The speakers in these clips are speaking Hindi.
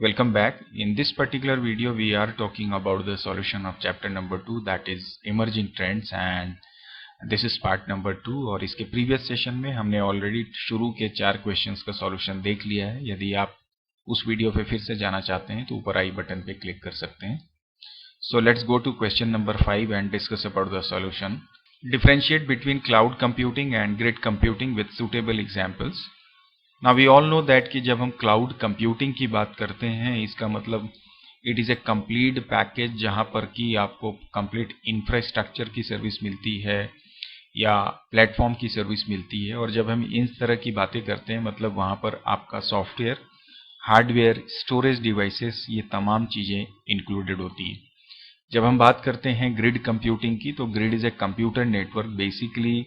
Welcome back. In this particular video, we are talking about the solution of chapter number 2, that is emerging trends, and this is part number 2. और इसके previous session में हमने already शुरू के 4 questions का solution देख लिया है. यदि आप उस वीडियो पे फिर से जाना चाहते हैं तो ऊपर आई बटन पे क्लिक कर सकते हैं. So let's go to question number 5 and discuss about the solution. Differentiate between cloud computing and grid computing with suitable examples. Now we all know that कि जब हम क्लाउड कंप्यूटिंग की बात करते हैं इसका मतलब it is a complete package जहाँ पर कि आपको कंप्लीट इंफ्रास्ट्रक्चर की सर्विस मिलती है या प्लेटफॉर्म की सर्विस मिलती है. और जब हम इन तरह की बातें करते हैं मतलब वहाँ पर आपका सॉफ्टवेयर, हार्डवेयर, स्टोरेज डिवाइसेस, ये तमाम चीज़ें इंक्लूडेड होती है. जब हम बात करते हैं ग्रिड कंप्यूटिंग की तो grid is a computer network basically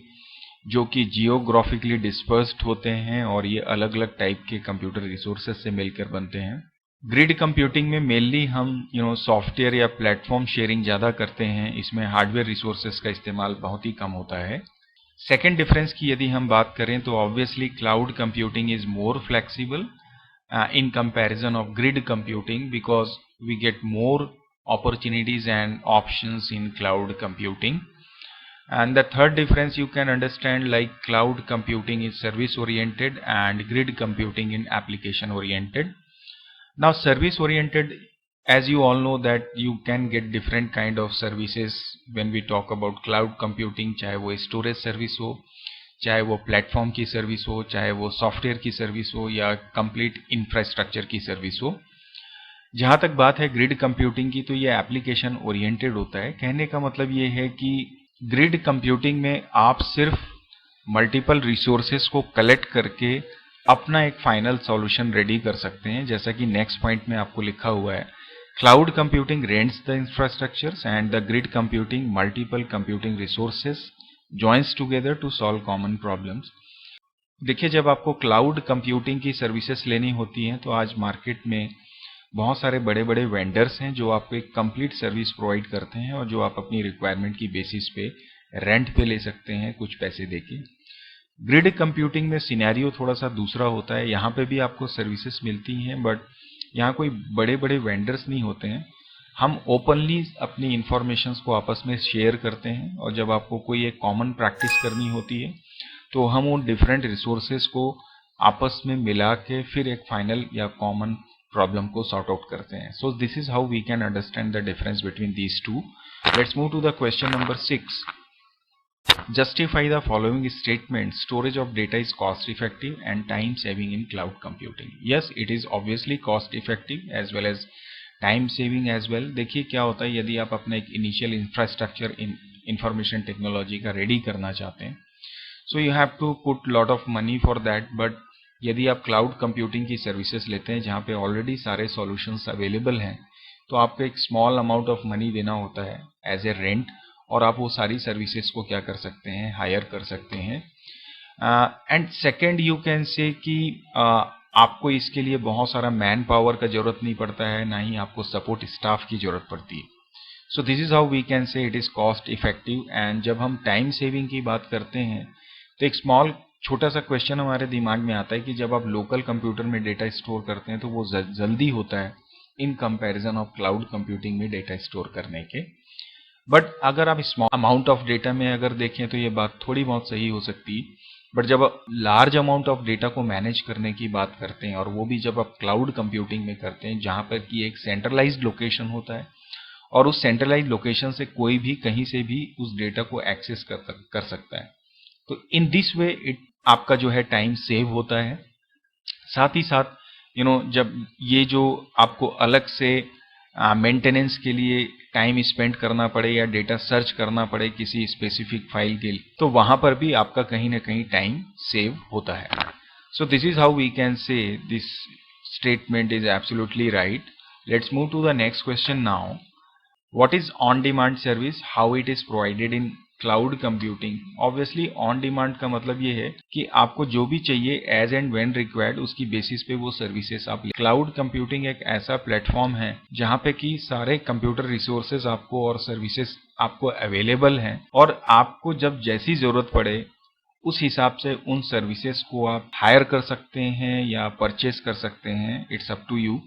जो कि जियोग्राफिकली डिस्पर्स्ड होते हैं और ये अलग अलग टाइप के कंप्यूटर रिसोर्सेज से मिलकर बनते हैं. ग्रिड कंप्यूटिंग में मेनली हम सॉफ्टवेयर या प्लेटफॉर्म शेयरिंग ज़्यादा करते हैं. इसमें हार्डवेयर रिसोर्सेज का इस्तेमाल बहुत ही कम होता है. सेकेंड डिफरेंस की यदि हम बात करें तो obviously cloud computing is more flexible in comparison of grid computing because we get more opportunities and options in cloud computing. And the third difference you can understand, like cloud computing is service oriented and grid computing in application oriented. Now service oriented, as you all know that you can get different kind of services when we talk about cloud computing, चाहे वो storage service हो, चाहे वो प्लेटफॉर्म की सर्विस हो, चाहे वो सॉफ्टवेयर की सर्विस हो या कंप्लीट इंफ्रास्ट्रक्चर की सर्विस हो. जहाँ तक बात है ग्रिड कंप्यूटिंग की तो ये एप्लीकेशन ओरिएंटेड होता है. कहने का मतलब ये है कि ग्रिड कंप्यूटिंग में आप सिर्फ मल्टीपल रिसोर्सेस को कलेक्ट करके अपना एक फाइनल सॉल्यूशन रेडी कर सकते हैं. जैसा कि नेक्स्ट पॉइंट में आपको लिखा हुआ है, cloud computing rents the infrastructures and the grid computing multiple computing resources joins together to solve common problems. देखिए, जब आपको क्लाउड कंप्यूटिंग की सर्विसेज लेनी होती हैं तो आज मार्केट में बहुत सारे बड़े बड़े वेंडर्स हैं जो आपको एक कंप्लीट सर्विस प्रोवाइड करते हैं और जो आप अपनी रिक्वायरमेंट की बेसिस पे रेंट पे ले सकते हैं कुछ पैसे देके. ग्रिड कंप्यूटिंग में सिनेरियो थोड़ा सा दूसरा होता है. यहाँ पे भी आपको सर्विसेज मिलती हैं बट यहाँ कोई बड़े बड़े वेंडर्स नहीं होते हैं. हम ओपनली अपनी इंफॉर्मेशंस को आपस में शेयर करते हैं और जब आपको कोई एक कॉमन प्रैक्टिस करनी होती है तो हम उन डिफरेंट रिसोर्सेज को आपस में मिला के फिर एक फाइनल या कॉमन प्रॉब्लम को सॉर्ट आउट करते हैं. So this is how we can understand the difference between these two. Let's move to the question number 6. Justify the following statement. Storage of data is cost effective and time saving in cloud computing. Yes, it is obviously cost effective as well as time saving as well. देखिए क्या होता है, यदि आप अपना एक इनिशियल इंफ्रास्ट्रक्चर इंफॉर्मेशन टेक्नोलॉजी का रेडी करना चाहते हैं so you have to put lot of money for that. But यदि आप क्लाउड कंप्यूटिंग की सर्विसेज लेते हैं जहाँ पे ऑलरेडी सारे सॉल्यूशंस अवेलेबल हैं तो आपको एक स्मॉल अमाउंट ऑफ मनी देना होता है एज ए रेंट और आप वो सारी सर्विसेज को क्या कर सकते हैं, हायर कर सकते हैं. And second you can say कि आपको इसके लिए बहुत सारा मैन पावर का जरूरत नहीं पड़ता है, ना ही आपको सपोर्ट स्टाफ की जरूरत पड़ती है. So this is how we can say it is cost effective. And जब हम टाइम सेविंग की बात करते हैं तो एक स्मॉल छोटा सा क्वेश्चन हमारे दिमाग में आता है कि जब आप लोकल कंप्यूटर में डेटा स्टोर करते हैं तो वो जल्दी होता है in comparison of cloud computing में डेटा स्टोर करने के. बट अगर आप स्मॉल अमाउंट ऑफ डेटा में अगर देखें तो ये बात थोड़ी बहुत सही हो सकती है. बट जब आप लार्ज अमाउंट ऑफ डेटा को मैनेज करने की बात करते हैं और वो भी जब आप क्लाउड कंप्यूटिंग में करते हैं जहाँ पर कि एक सेंट्रलाइज्ड लोकेशन होता है और उस सेंट्रलाइज्ड लोकेशन से कोई भी कहीं से भी उस डेटा को एक्सेस कर सकता है. तो इन दिस वे आपका जो है टाइम सेव होता है. साथ ही साथ जब ये जो आपको अलग से मेंटेनेंस के लिए टाइम स्पेंड करना पड़े या डेटा सर्च करना पड़े किसी स्पेसिफिक फाइल के लिए तो वहां पर भी आपका कहीं ना कहीं टाइम सेव होता है. So this is how we can say this statement is absolutely right. Let's move to the next question now. What is on demand service, how it is provided in cloud computing. Obviously on demand का मतलब ये है कि आपको जो भी चाहिए एज एंड व्हेन रिक्वायर्ड उसकी बेसिस पे वो सर्विसेज आप. क्लाउड कंप्यूटिंग एक ऐसा प्लेटफॉर्म है जहाँ पे कि सारे कंप्यूटर रिसोर्सेज आपको और सर्विसेज आपको अवेलेबल हैं और आपको जब जैसी जरूरत पड़े उस हिसाब से उन सर्विसेज को आप हायर कर सकते हैं या परचेज कर सकते हैं. It's up to you.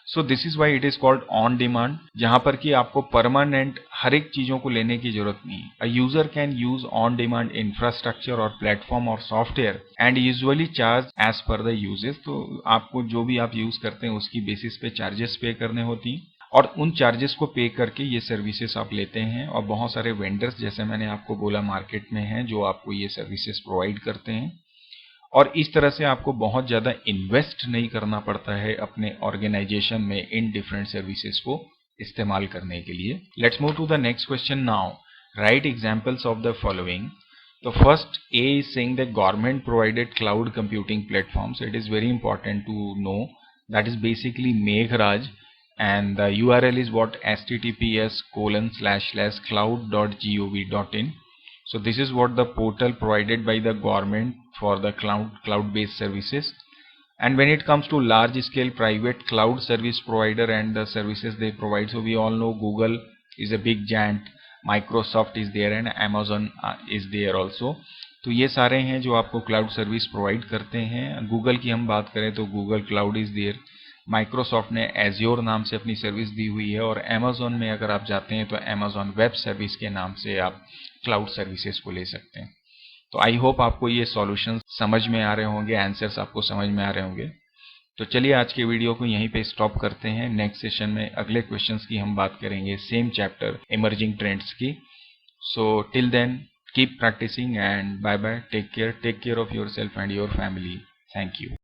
So this is why it is called on demand, जहां पर कि आपको परमानेंट हर एक चीजों को लेने की जरूरत नहीं है। A user can use on demand infrastructure और प्लेटफॉर्म और software and usually charge as per the usages. तो आपको जो भी आप यूज करते हैं उसकी बेसिस पे चार्जेस पे करने होती हैं और उन चार्जेस को पे करके ये सर्विसेज आप लेते हैं। और बहुत सारे वेंडर्स, जैसे मैंने आपको बोला, मार्केट में हैं जो आपको ये सर्विसेज प्रोवाइड करते हैं और इस तरह से आपको बहुत ज़्यादा इन्वेस्ट नहीं करना पड़ता है अपने ऑर्गेनाइजेशन में इन डिफरेंट सर्विसेज को इस्तेमाल करने के लिए। Let's move to the next question now. Right examples of the following. तो first A is saying the government provided cloud computing platforms. It is very important to know that is basically Meghraj and the URL is what https://cloud.gov.in. So this is what the portal provided by the government for the cloud-based services. And when it comes to large scale private cloud service provider and the services they provide, so we all know Google is a big giant, Microsoft is there and Amazon is there also. तो ये सारे हैं जो आपको क्लाउड सर्विस प्रोवाइड करते हैं। गूगल की हम बात करें तो Google cloud is there, Microsoft ने एज्योर नाम से अपनी सर्विस दी हुई है और अमेजोन में अगर आप जाते हैं तो अमेजोन वेब सर्विस के नाम से आप क्लाउड सर्विसेज को ले सकते हैं। तो आई होप आपको ये सॉल्यूशन समझ में आ रहे होंगे, आंसर्स आपको समझ में आ रहे होंगे। तो चलिए आज के वीडियो को यहीं पे स्टॉप करते हैं। नेक्स्ट सेशन में अगले क्वेश्चंस की हम बात करेंगे, सेम चैप्टर इमर्जिंग ट्रेंड्स की। So till then keep practicing and bye bye, take care of your self and your family. Thank you.